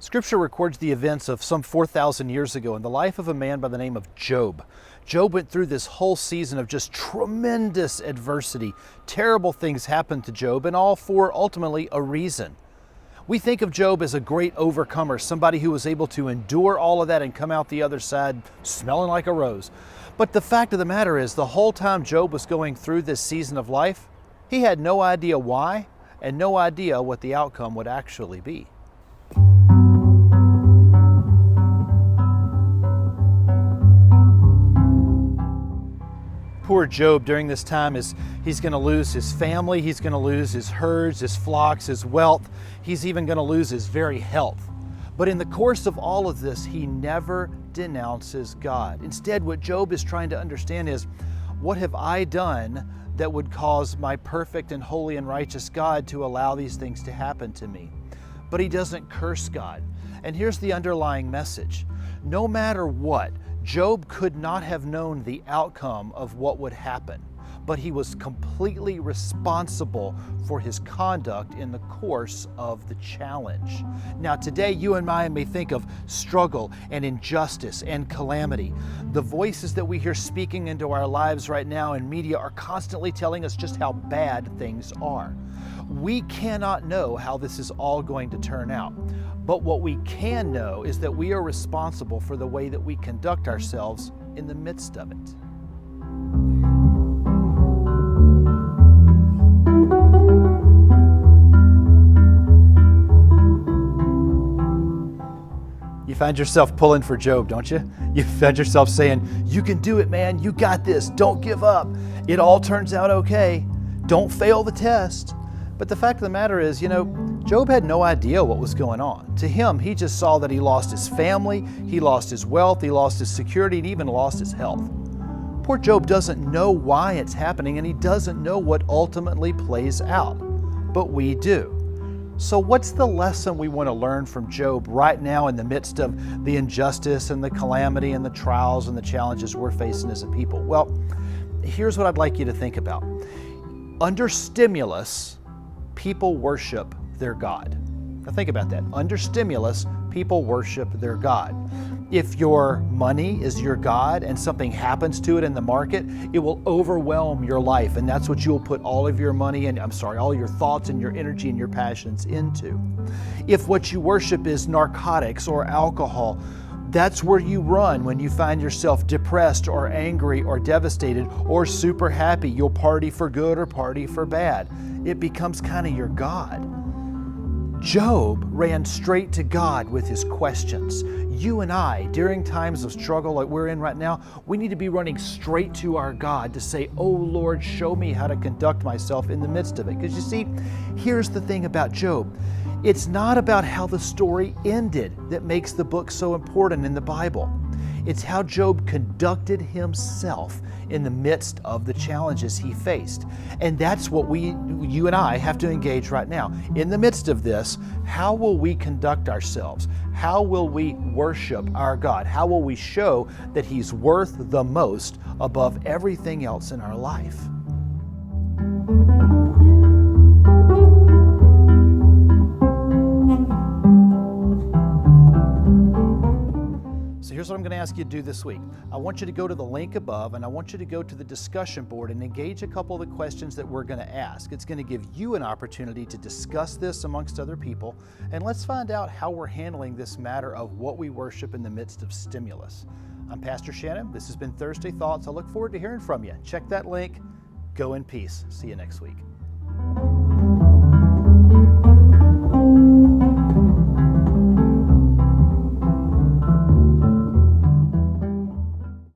Scripture records the events of some 4,000 years ago in the life of a man by the name of Job. Job went through this whole season of just tremendous adversity. Terrible things happened to Job, and all for ultimately a reason. We think of Job as a great overcomer, somebody who was able to endure all of that and come out the other side smelling like a rose. But the fact of the matter is, the whole time Job was going through this season of life, he had no idea why and no idea what the outcome would actually be. Poor Job during this time he's going to lose his family, he's going to lose his herds, his flocks, his wealth. He's even going to lose his very health. But in the course of all of this, he never denounces God. Instead, what Job is trying to understand is, what have I done that would cause my perfect and holy and righteous God to allow these things to happen to me? But he doesn't curse God. And here's the underlying message. No matter what, Job could not have known the outcome of what would happen, but he was completely responsible for his conduct in the course of the challenge. Now today, you and I may think of struggle and injustice and calamity. The voices that we hear speaking into our lives right now in media are constantly telling us just how bad things are. We cannot know how this is all going to turn out. But what we can know is that we are responsible for the way that we conduct ourselves in the midst of it. You find yourself pulling for Job, don't you? You find yourself saying, "You can do it, man. You got this. Don't give up. It all turns out okay. Don't fail the test." But the fact of the matter is, Job had no idea what was going on. To him, he just saw that he lost his family, he lost his wealth, he lost his security, and even lost his health. Poor Job doesn't know why it's happening, and he doesn't know what ultimately plays out. But we do. So what's the lesson we want to learn from Job right now in the midst of the injustice and the calamity and the trials and the challenges we're facing as a people? Well, here's what I'd like you to think about. Under stimulus, people worship their God. Now think about that. Under stimulus, people worship their God. If your money is your God and something happens to it in the market, it will overwhelm your life, and that's what you'll put all of your money and all your thoughts and your energy and your passions into. If what you worship is narcotics or alcohol, that's where you run when you find yourself depressed or angry or devastated or super happy. You'll party for good or party for bad. It becomes kind of your God. Job ran straight to God with his questions. You and I, during times of struggle like we're in right now, we need to be running straight to our God to say, "Oh Lord, show me how to conduct myself in the midst of it." Because you see, here's the thing about Job. It's not about how the story ended that makes the book so important in the Bible. It's how Job conducted himself in the midst of the challenges he faced. And that's what you and I have to engage right now. In the midst of this, how will we conduct ourselves? How will we worship our God? How will we show that He's worth the most above everything else in our life? Here's what I'm going to ask you to do this week. I want you to go to the link above, and I want you to go to the discussion board and engage a couple of the questions that we're going to ask. It's going to give you an opportunity to discuss this amongst other people, and let's find out how we're handling this matter of what we worship in the midst of stimulus. I'm Pastor Shannon. This has been Thursday Thoughts. I look forward to hearing from you. Check that link. Go in peace. See you next week.